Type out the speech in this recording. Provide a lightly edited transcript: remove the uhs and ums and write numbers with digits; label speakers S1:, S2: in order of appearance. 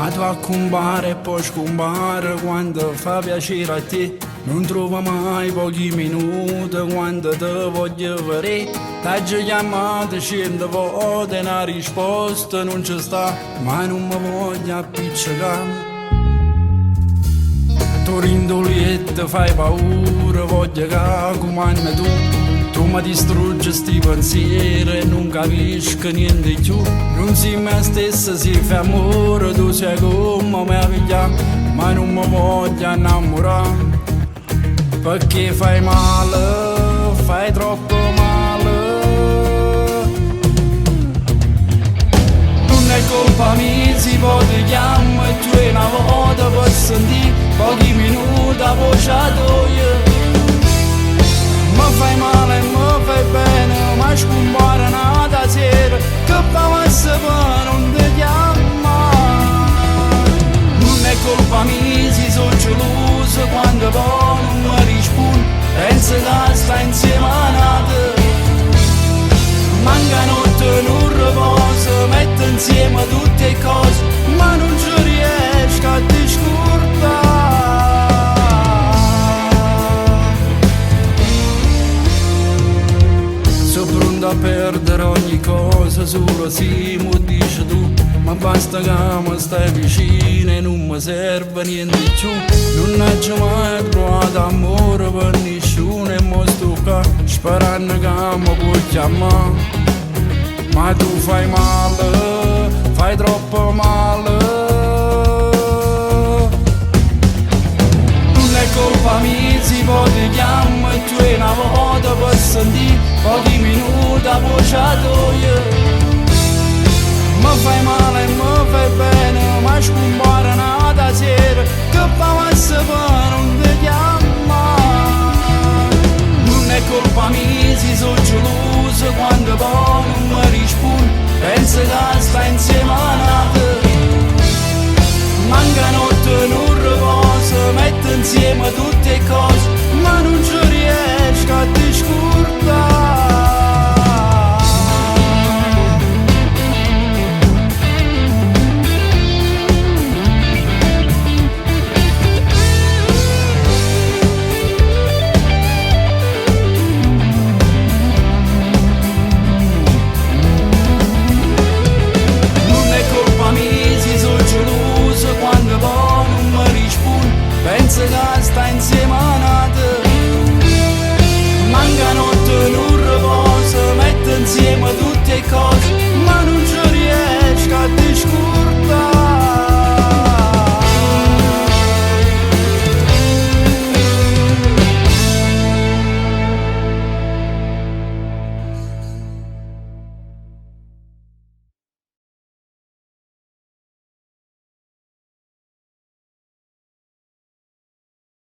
S1: Ma tu accompare e poi scompare quando fa piacere a te. Non trovo mai pochi minuti quando ti voglio vedere. T'hai già chiamato 100 volte e una risposta non ci sta, ma non mi voglio appiccicare. Tu rindolietta fai paura, voglio che comanda tu mi distruggi sti pensieri e non capisco niente più. Non sei me stessa, si fa amore, tu sei come me figlia, ma non mi voglio innamorare. Perché fai male, fai troppo male. Non è colpa mia, si può ti chiamo e tu una volta per sentire pochi minuti a voce tua. Mi fai male e mi fai bene, ma scompare nata sera che fa sapere non ti chiama. Non è colpa mia, si sono geloso quando poi non mi rispondi, penso che sta insieme a nata. Manca notte, non riposo, metto insieme tutte le cose, ma non ci riesco a discordare. Sono pronto a perdere ogni cosa, solo se mi dici tu. Ma basta che mi stai vicino e non mi serve niente di più. Non ho mai trovato amore per nessuno e mi sto qua sperando che mi puoi chiamare. Ma tu fai male, fai troppo male. Non è colpa mia,